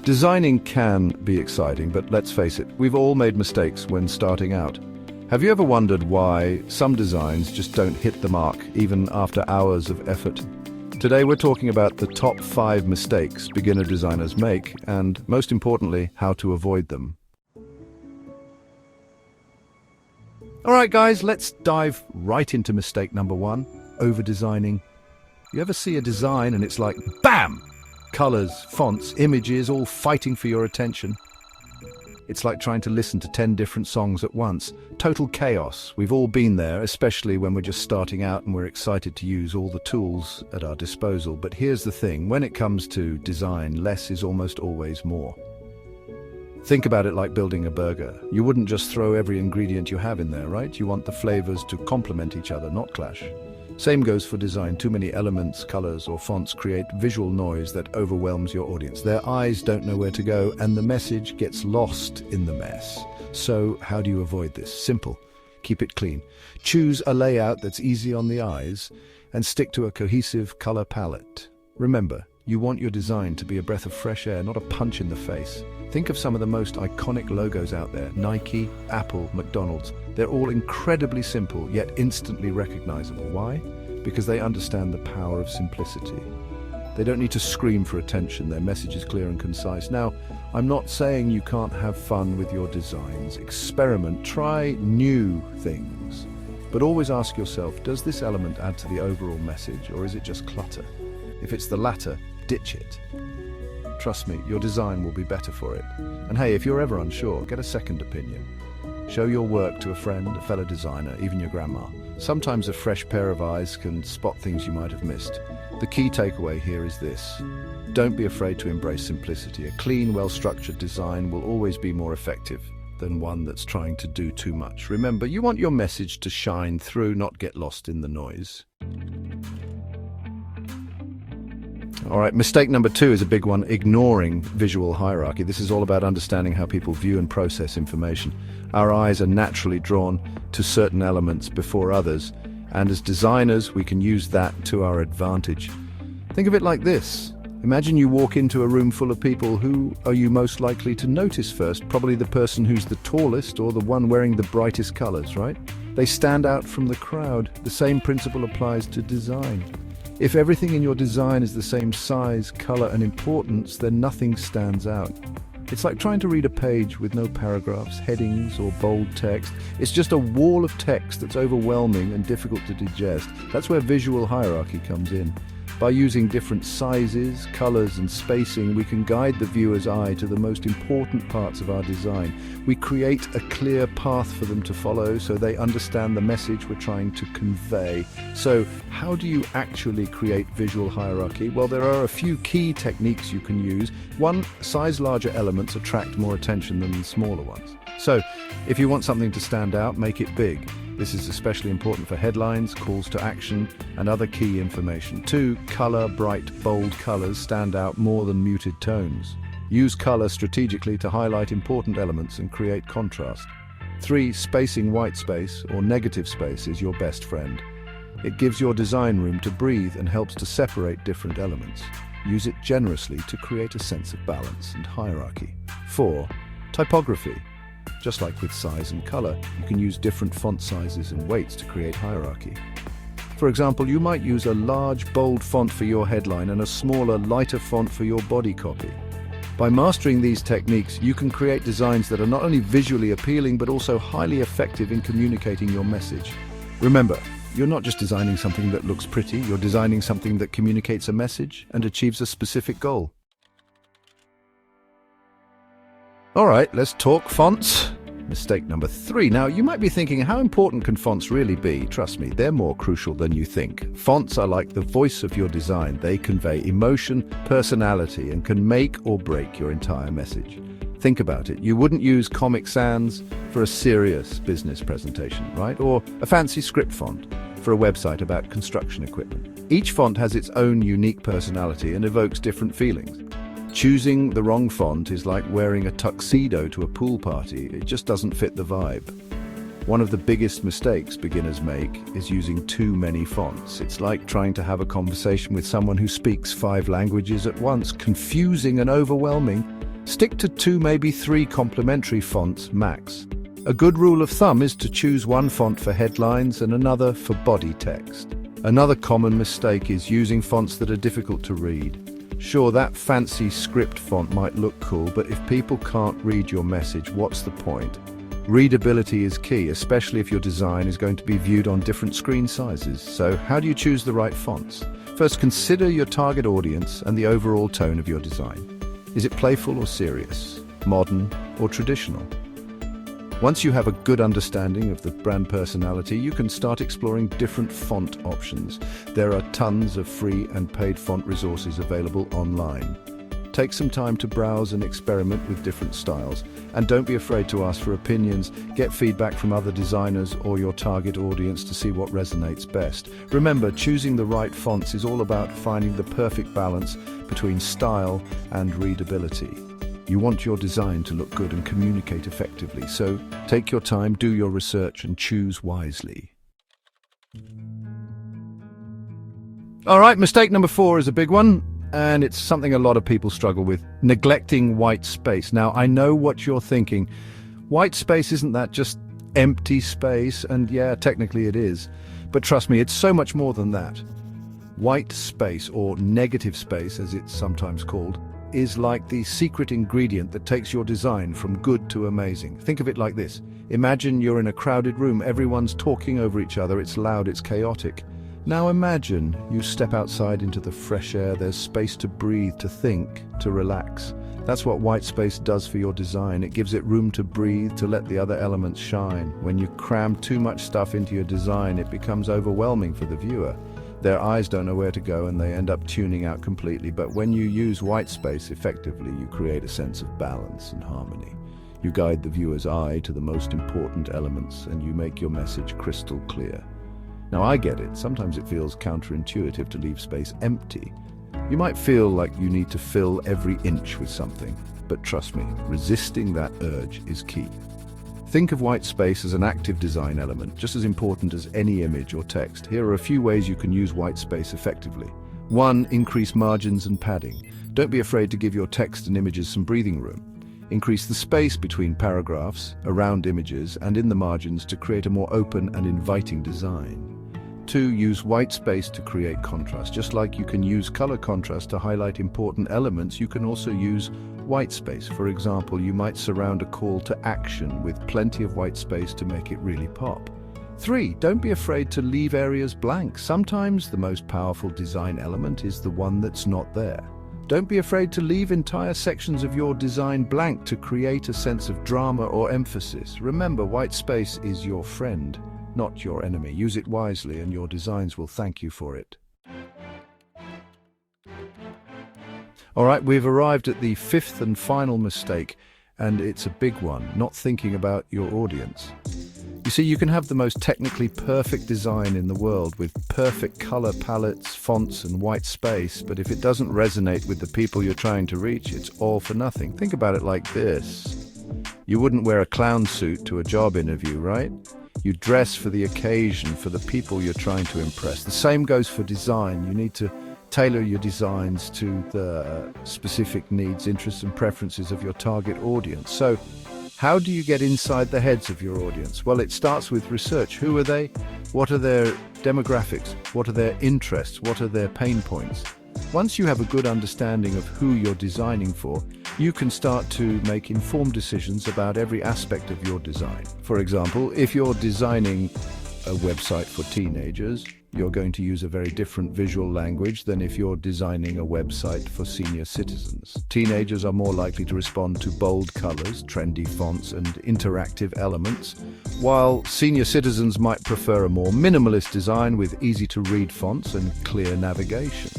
Designing can be exciting, but let's face it, we've all made mistakes when starting out. Have you ever wondered why some designs just don't hit the mark, even after hours of effort? Today we're talking about the top 5 mistakes beginner designers make, and most importantly, how to avoid them. Alright guys, let's dive right into mistake number 1, overdesigning. You ever see a design and it's like, BAM! Colors, fonts, images, all fighting for your attention. It's like trying to listen to 10 different songs at once. Total chaos. We've all been there, especially when we're just starting out and we're excited to use all the tools at our disposal. But here's the thing, when it comes to design, less is almost always more. Think about it like building a burger. You wouldn't just throw every ingredient you have in there, right? You want the flavors to complement each other, not clash. Same goes for design. Too many elements, colors, or fonts create visual noise that overwhelms your audience. Their eyes don't know where to go, and the message gets lost in the mess. So, how do you avoid this? Simple. Keep it clean. Choose a layout that's easy on the eyes, and stick to a cohesive color palette. Remember, you want your design to be a breath of fresh air, not a punch in the face. Think of some of the most iconic logos out there. Nike, Apple, McDonald's. They're all incredibly simple, yet instantly recognizable. Why? Because they understand the power of simplicity. They don't need to scream for attention. Their message is clear and concise. Now, I'm not saying you can't have fun with your designs. Experiment, try new things. But always ask yourself, does this element add to the overall message, or is it just clutter? If it's the latter, ditch it. Trust me, your design will be better for it. And hey, if you're ever unsure, get a second opinion. Show your work to a friend, a fellow designer, even your grandma. Sometimes a fresh pair of eyes can spot things you might have missed. The key takeaway here is this. Don't be afraid to embrace simplicity. A clean, well-structured design will always be more effective than one that's trying to do too much. Remember, you want your message to shine through, not get lost in the noise. All right, mistake number 2 is a big one, ignoring visual hierarchy. This is all about understanding how people view and process information. Our eyes are naturally drawn to certain elements before others, and as designers, we can use that to our advantage. Think of it like this. Imagine you walk into a room full of people. Who are you most likely to notice first? Probably the person who's the tallest or the one wearing the brightest colors, right? They stand out from the crowd. The same principle applies to design. If everything in your design is the same size, color, and importance, then nothing stands out. It's like trying to read a page with no paragraphs, headings, or bold text. It's just a wall of text that's overwhelming and difficult to digest. That's where visual hierarchy comes in. By using different sizes, colors, and spacing, we can guide the viewer's eye to the most important parts of our design. We create a clear path for them to follow so they understand the message we're trying to convey. So, how do you actually create visual hierarchy? Well, there are a few key techniques you can use. One, size larger elements attract more attention than the smaller ones. So, if you want something to stand out, make it big. This is especially important for headlines, calls to action, and other key information. 2, color, bright, bold colors stand out more than muted tones. Use color strategically to highlight important elements and create contrast. 3, spacing white space or negative space is your best friend. It gives your design room to breathe and helps to separate different elements. Use it generously to create a sense of balance and hierarchy. 4, typography. Just like with size and color, you can use different font sizes and weights to create hierarchy. For example, you might use a large, bold font for your headline and a smaller, lighter font for your body copy. By mastering these techniques, you can create designs that are not only visually appealing, but also highly effective in communicating your message. Remember, you're not just designing something that looks pretty, you're designing something that communicates a message and achieves a specific goal. All right, let's talk fonts. Mistake number 3. Now, you might be thinking, how important can fonts really be? Trust me, they're more crucial than you think. Fonts are like the voice of your design. They convey emotion, personality, and can make or break your entire message. Think about it. You wouldn't use Comic Sans for a serious business presentation, right? Or a fancy script font for a website about construction equipment. Each font has its own unique personality and evokes different feelings. Choosing the wrong font is like wearing a tuxedo to a pool party. It just doesn't fit the vibe. One of the biggest mistakes beginners make is using too many fonts. It's like trying to have a conversation with someone who speaks 5 languages at once, confusing and overwhelming. Stick to 2, maybe 3 complementary fonts max. A good rule of thumb is to choose one font for headlines and another for body text. Another common mistake is using fonts that are difficult to read. Sure, that fancy script font might look cool, but if people can't read your message, what's the point? Readability is key, especially if your design is going to be viewed on different screen sizes. So how do you choose the right fonts? First, consider your target audience and the overall tone of your design. Is it playful or serious? Modern or traditional? Once you have a good understanding of the brand personality, you can start exploring different font options. There are tons of free and paid font resources available online. Take some time to browse and experiment with different styles, and don't be afraid to ask for opinions. Get feedback from other designers or your target audience to see what resonates best. Remember, choosing the right fonts is all about finding the perfect balance between style and readability. You want your design to look good and communicate effectively, so take your time, do your research, and choose wisely. All right, mistake number 4 is a big one, and it's something a lot of people struggle with: neglecting white space. Now, I know what you're thinking. White space, isn't that just empty space? And yeah, technically it is. But trust me, it's so much more than that. White space, or negative space as it's sometimes called, is like the secret ingredient that takes your design from good to amazing. Think of it like this. Imagine you're in a crowded room, everyone's talking over each other, it's loud, it's chaotic. Now imagine you step outside into the fresh air, there's space to breathe, to think, to relax. That's what white space does for your design. It gives it room to breathe, to let the other elements shine. When you cram too much stuff into your design, it becomes overwhelming for the viewer. Their eyes don't know where to go and they end up tuning out completely. But when you use white space effectively, you create a sense of balance and harmony. You guide the viewer's eye to the most important elements and you make your message crystal clear. Now, I get it. Sometimes it feels counterintuitive to leave space empty. You might feel like you need to fill every inch with something, but trust me, resisting that urge is key. Think of white space as an active design element, just as important as any image or text. Here are a few ways you can use white space effectively. 1. Increase margins and padding. Don't be afraid to give your text and images some breathing room. Increase the space between paragraphs, around images, and in the margins to create a more open and inviting design. 2. Use white space to create contrast. Just like you can use color contrast to highlight important elements, you can also use white space. For example, you might surround a call to action with plenty of white space to make it really pop. 3. Don't be afraid to leave areas blank. Sometimes the most powerful design element is the one that's not there. Don't be afraid to leave entire sections of your design blank to create a sense of drama or emphasis. Remember, white space is your friend, not your enemy. Use it wisely and your designs will thank you for it. All right, we've arrived at the 5th and final mistake, and it's a big one: not thinking about your audience. You see, you can have the most technically perfect design in the world with perfect color palettes, fonts, and white space, but if it doesn't resonate with the people you're trying to reach, it's all for nothing. Think about it like this. You wouldn't wear a clown suit to a job interview, right? You dress for the occasion, for the people you're trying to impress. The same goes for design. You need to tailor your designs to the specific needs, interests, and preferences of your target audience. So, how do you get inside the heads of your audience? Well, it starts with research. Who are they? What are their demographics? What are their interests? What are their pain points? Once you have a good understanding of who you're designing for, you can start to make informed decisions about every aspect of your design. For example, if you're designing a website for teenagers, you're going to use a very different visual language than if you're designing a website for senior citizens. Teenagers are more likely to respond to bold colors, trendy fonts, and interactive elements, while senior citizens might prefer a more minimalist design with easy-to-read fonts and clear navigation.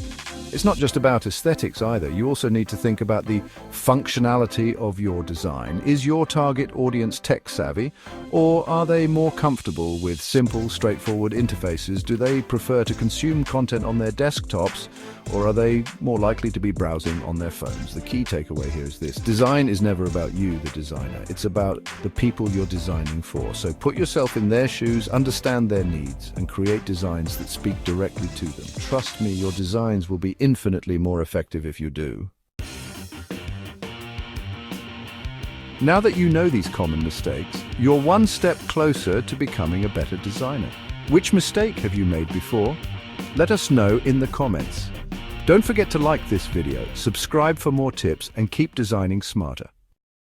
It's not just about aesthetics either. You also need to think about the functionality of your design. Is your target audience tech-savvy, or are they more comfortable with simple, straightforward interfaces? Do they prefer to consume content on their desktops, or are they more likely to be browsing on their phones? The key takeaway here is this: design is never about you, the designer. It's about the people you're designing for. So put yourself in their shoes, understand their needs, and create designs that speak directly to them. Trust me, your designs will be infinitely more effective if you do. Now that you know these common mistakes, you're one step closer to becoming a better designer. Which mistake have you made before? Let us know in the comments. Don't forget to like this video, subscribe for more tips, and keep designing smarter.